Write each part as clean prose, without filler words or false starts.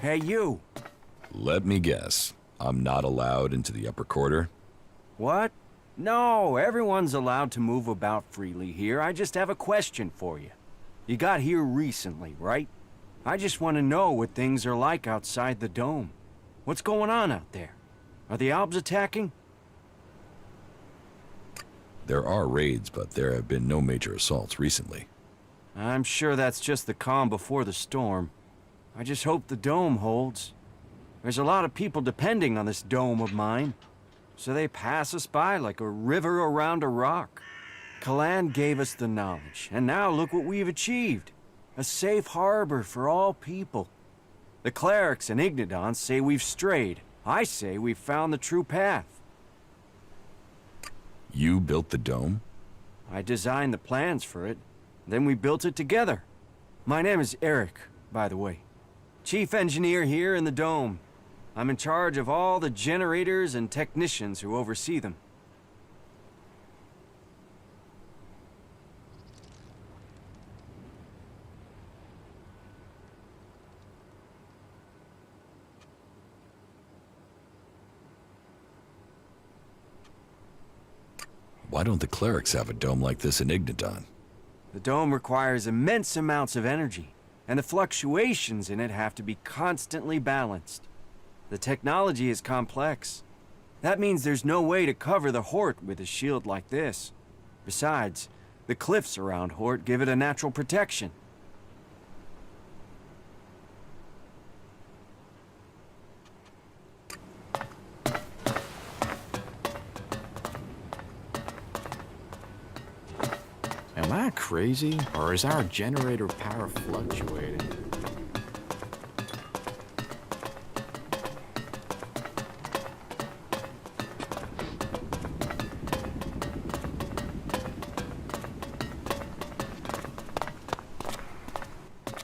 Hey, you. Let me guess. I'm not allowed into the upper quarter? What? No, everyone's allowed to move about freely here. I just have a question for you. You got here recently, right? I just want to know what things are like outside the dome. What's going on out there? Are the Albs attacking? There are raids, but there have been no major assaults recently. I'm sure that's just the calm before the storm. I just hope the dome holds. There's a lot of people depending on this dome of mine, so they pass us by like a river around a rock. Kalan gave us the knowledge, and now look what we've achieved. A safe harbor for all people. The clerics and Ignodons say we've strayed. I say we've found the true path. You built the dome? I designed the plans for it, then we built it together. My name is Eric, by the way. Chief engineer here in the dome. I'm in charge of all the generators and technicians who oversee them. Why don't the clerics have a dome like this in Ignodon? The dome requires immense amounts of energy, and the fluctuations in it have to be constantly balanced. The technology is complex. That means there's no way to cover the Hort with a shield like this. Besides, the cliffs around Hort give it a natural protection. Am I crazy, or is our generator power fluctuating?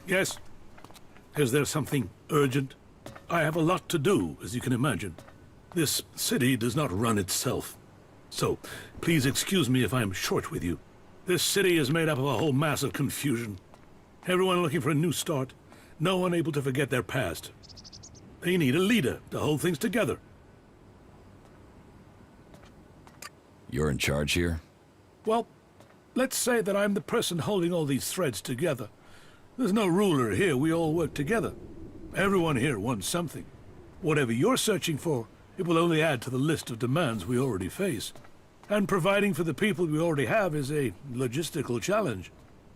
Yes? Is there something urgent? I have a lot to do, as you can imagine. This city does not run itself. So, please excuse me if I'm short with you. This city is made up of a whole mass of confusion. Everyone looking for a new start. No one able to forget their past. They need a leader to hold things together. You're in charge here? Well, let's say that I'm the person holding all these threads together. There's no ruler here, we all work together. Everyone here wants something. Whatever you're searching for, it will only add to the list of demands we already face. And providing for the people we already have is a logistical challenge.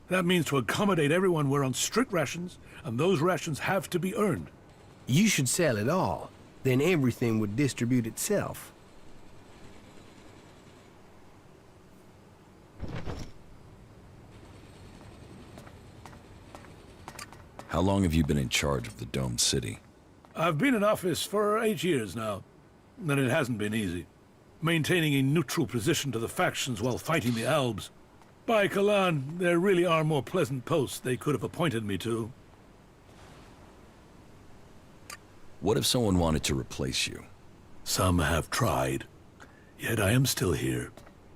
That means to accommodate everyone we're on strict rations, and those rations have to be earned. You should sell it all. Then everything would distribute itself. How long have you been in charge of the domed city? I've been in office for 8 years now, and it hasn't been easy. Maintaining a neutral position to the factions while fighting the Albs. By Kalan, there really are more pleasant posts they could have appointed me to. What if someone wanted to replace you? Some have tried, yet I am still here.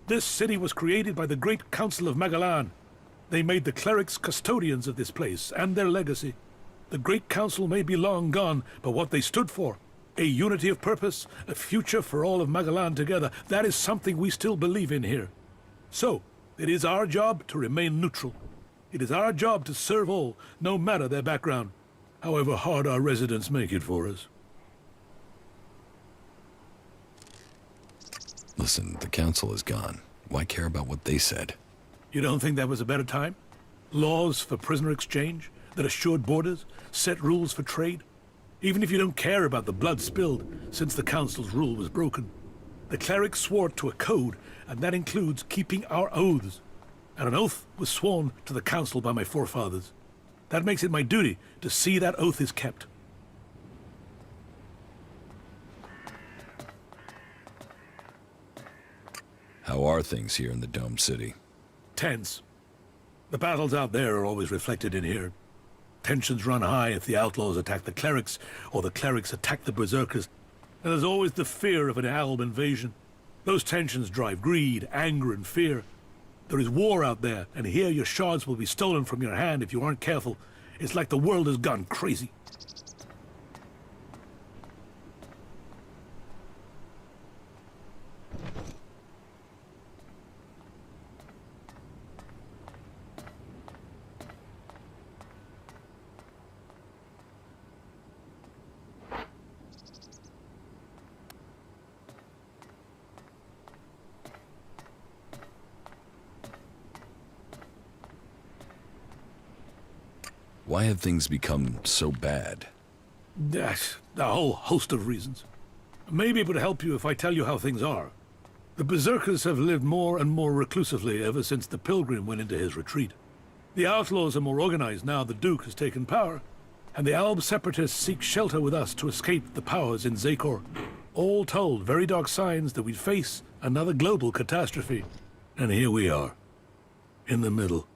This city was created by the Great Council of Magalan. They made the clerics custodians of this place and their legacy. The Great Council may be long gone, but what they stood for, a unity of purpose, a future for all of Magalan together, that is something we still believe in here. So, it is our job to remain neutral. It is our job to serve all, no matter their background, however hard our residents make it for us. Listen, the council is gone. Why care about what they said? You don't think that was a better time? Laws for prisoner exchange that assured borders, set rules for trade? Even if you don't care about the blood spilled since the council's rule was broken. The clerics swore to a code, and that includes keeping our oaths. And an oath was sworn to the council by my forefathers. That makes it my duty to see that oath is kept. How are things here in the domed city? Tense. The battles out there are always reflected in here. Tensions run high if the outlaws attack the clerics, or the clerics attack the berserkers. And there's always the fear of an Alb invasion. Those tensions drive greed, anger, and fear. There is war out there, and here your shards will be stolen from your hand if you aren't careful. It's like the world has gone crazy. Why have things become so bad? A whole host of reasons. I may be able to help you if I tell you how things are. The Berserkers have lived more and more reclusively ever since the Pilgrim went into his retreat. The outlaws are more organized now the Duke has taken power, and the Alb separatists seek shelter with us to escape the powers in Zakor. All told, very dark signs that we'd face another global catastrophe. And here we are, in the middle.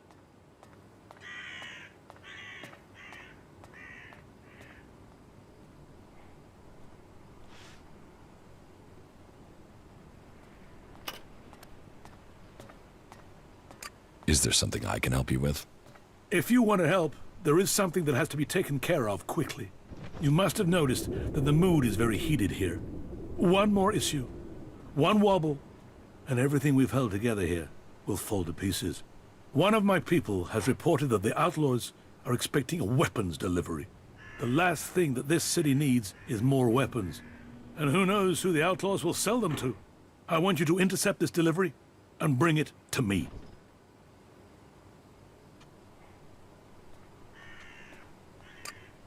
Is there something I can help you with? If you want to help, there is something that has to be taken care of quickly. You must have noticed that the mood is very heated here. One more issue, one wobble, and everything we've held together here will fall to pieces. One of my people has reported that the outlaws are expecting a weapons delivery. The last thing that this city needs is more weapons. And who knows who the outlaws will sell them to. I want you to intercept this delivery and bring it to me.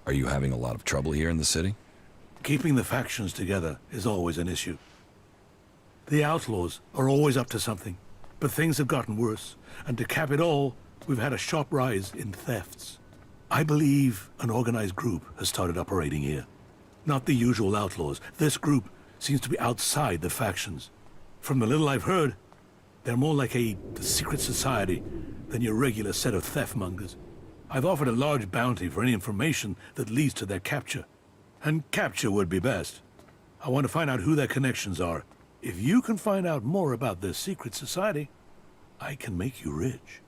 Are you having a lot of trouble here in the city? Keeping the factions together is always an issue. The outlaws are always up to something, but things have gotten worse, and to cap it all, we've had a sharp rise in thefts. I believe an organized group has started operating here. Not the usual outlaws. This group seems to be outside the factions. From the little I've heard, they're more like a secret society than your regular set of theft mongers. I've offered a large bounty for any information that leads to their capture. And capture would be best. I want to find out who their connections are. If you can find out more about this secret society, I can make you rich.